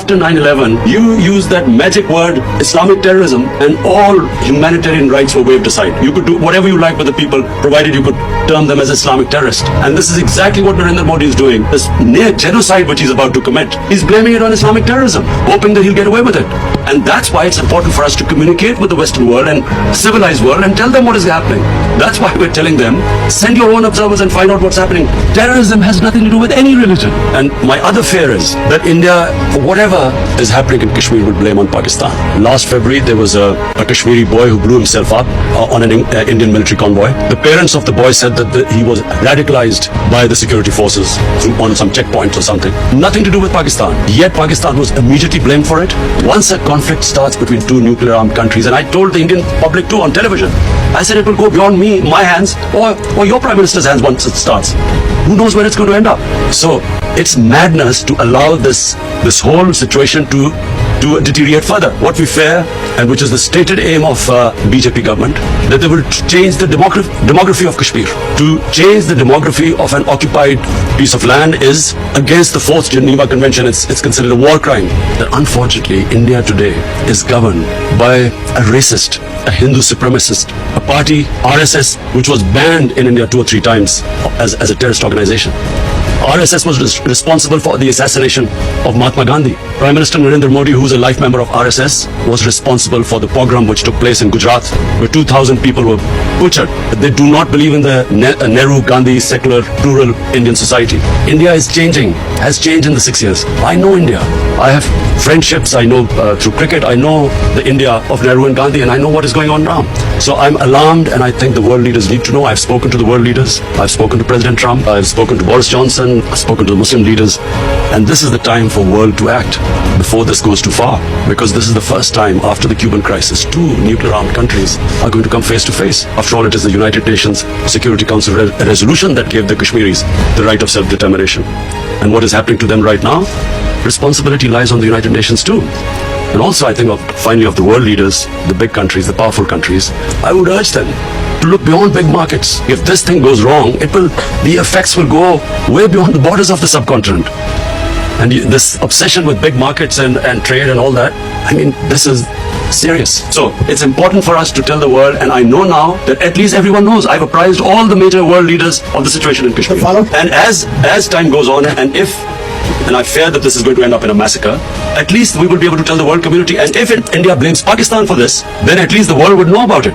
After 9/11, you used that magic word Islamic terrorism and all humanitarian rights were waved aside. You could do whatever you like with the people, provided you could term them as Islamic terrorists. And this is exactly what Narendra Modi is doing. This near genocide which he's about to commit, he's blaming it on Islamic terrorism, hoping that he'll get away with it. And that's why it's important for us to communicate with the Western world and civilized world and tell them what is happening. That's why we're telling them, send your own observers and find out what's happening. Terrorism has nothing to do with any religion. And my other fear is that India, for whatever is happening in Kashmir, will blame on Pakistan. Last February, there was a Kashmiri boy who blew himself up on an Indian military convoy. The parents of the boy said that he was radicalized by the security forces on some checkpoint or something. Nothing to do with Pakistan. Yet Pakistan was immediately blamed for it. Once a conflict starts between two nuclear armed countries, and I told the Indian public too on television, I said it will go beyond me, my hands, or your Prime Minister's hands once it starts. Who knows where it's going to end up? So it's madness to allow this whole situation to deteriorate further. What we fear, and which is the stated aim of BJP government, that they will change the demography of Kashmir. To change the demography of an occupied piece of land is against the 4th Geneva Convention. It's considered a war crime. That unfortunately, India today is governed by a racist, a Hindu supremacist, a party, RSS, which was banned in India 2 or 3 times as a terrorist organization. RSS was responsible for the assassination of Mahatma Gandhi. Prime Minister Narendra Modi, who is a life member of RSS, was responsible for the pogrom which took place in Gujarat, where 2,000 people were butchered. They do not believe in the Nehru-Gandhi secular, plural Indian society. India is changing, has changed in the 6 years. I know India. I have friendships. I know through cricket. I know the India of Nehru and Gandhi, and I know what is going on now. So I'm alarmed, and I think the world leaders need to know. I've spoken to the world leaders. I've spoken to President Trump. I've spoken to Boris Johnson. I've spoken to the Muslim leaders. And this is the time for world to act before this goes too far. Because this is the first time after the Cuban crisis, 2 nuclear-armed countries are going to come face to face. After all, it is the United Nations Security Council resolution that gave the Kashmiris the right of self-determination. And what is happening to them right now? Responsibility lies on the United Nations too. And also, I think finally of the world leaders, the big countries, the powerful countries, I would urge them to look beyond big markets. If this thing goes wrong, the effects will go way beyond the borders of the subcontinent. And this obsession with big markets and trade and all that, I mean, this is serious. So it's important for us to tell the world, and I know now that at least everyone knows. I've apprised all the major world leaders of the situation in Kashmir. And as time goes on, and I fear that this is going to end up in a massacre, at least we will be able to tell the world community. And if India blames Pakistan for this, then at least the world would know about it.